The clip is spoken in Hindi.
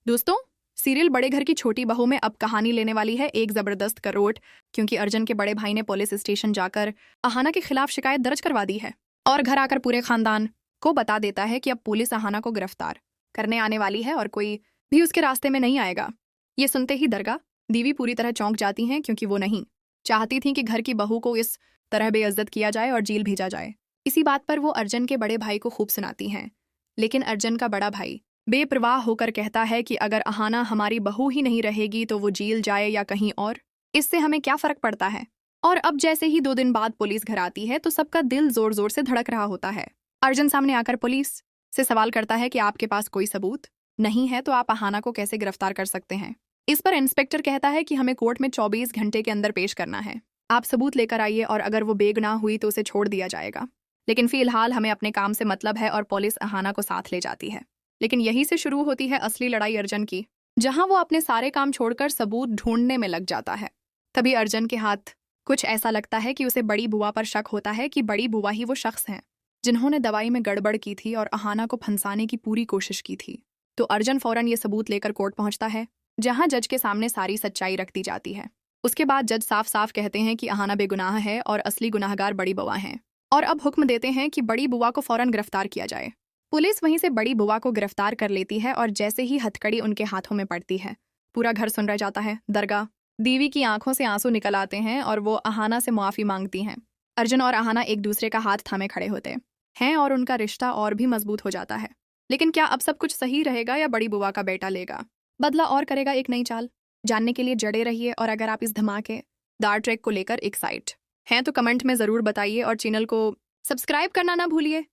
दोस्तों, सीरियल बड़े घर की छोटी बहू में अब कहानी लेने वाली है एक जबरदस्त करोट, क्योंकि अर्जुन के बड़े भाई ने पुलिस स्टेशन जाकर अहाना के खिलाफ शिकायत दर्ज करवा दी है और घर आकर पूरे खानदान को बता देता है कि अब पुलिस अहाना को गिरफ्तार करने आने वाली है और कोई भी उसके रास्ते में नहीं आएगा। ये सुनते ही दरगाह दीवी पूरी तरह चौंक जाती हैं, क्योंकि वो नहीं चाहती थी कि घर की बहू को इस तरह बेइज्जत किया जाए और जेल भेजा जाए। इसी बात पर वो अर्जुन के बड़े भाई को खूब सुनाती हैं, लेकिन अर्जुन का बड़ा भाई बेपरवाह होकर कहता है कि अगर अहाना हमारी बहू ही नहीं रहेगी तो वो जेल जाए या कहीं और, इससे हमें क्या फर्क पड़ता है। और अब जैसे ही 2 दिन बाद पुलिस घर आती है तो सबका दिल जोर जोर से धड़क रहा होता है। अर्जुन सामने आकर पुलिस से सवाल करता है कि आपके पास कोई सबूत नहीं है तो आप अहाना को कैसे गिरफ्तार कर सकते हैं। इस पर इंस्पेक्टर कहता है कि हमें कोर्ट में 24 घंटे के अंदर पेश करना है, आप सबूत लेकर आइए और अगर वो बेगुनाह हुई तो उसे छोड़ दिया जाएगा। लेकिन फिलहाल हमें अपने काम से मतलब है और पुलिस अहाना को साथ ले जाती है। लेकिन यहीं से शुरू होती है असली लड़ाई अर्जुन की, जहां वो अपने सारे काम छोड़कर सबूत ढूंढने में लग जाता है। तभी अर्जुन के हाथ कुछ ऐसा लगता है कि उसे बड़ी बुआ पर शक होता है कि बड़ी बुआ ही वो शख्स हैं जिन्होंने दवाई में गड़बड़ की थी और अहाना को फंसाने की पूरी कोशिश की थी। तो अर्जुन फौरन ये सबूत लेकर कोर्ट पहुंचता है, जहां जज के सामने सारी सच्चाई रख दी जाती है। उसके बाद जज साफ साफ कहते हैं कि अहाना बेगुनाह है और असली गुनाहगार बड़ी बुआ हैं, और अब हुक्म देते हैं कि बड़ी बुआ को फौरन गिरफ्तार किया जाए। पुलिस वहीं से बड़ी बुआ को गिरफ्तार कर लेती है और जैसे ही हथकड़ी उनके हाथों में पड़ती है, पूरा घर सुन रह जाता है। दरगाह दीवी की आंखों से आंसू निकल आते हैं और वो अहाना से मुआफी मांगती हैं। अर्जुन और अहाना एक दूसरे का हाथ थामे खड़े होते हैं और उनका रिश्ता और भी मजबूत हो जाता है। लेकिन क्या अब सब कुछ सही रहेगा या बड़ी बुआ का बेटा लेगा बदला और करेगा एक नई चाल? जानने के लिए जड़े रहिए, और अगर आप इस धमाके दार ट्रैक को लेकर एक्साइट हैं तो कमेंट में ज़रूर बताइए और चैनल को सब्सक्राइब करना ना भूलिए।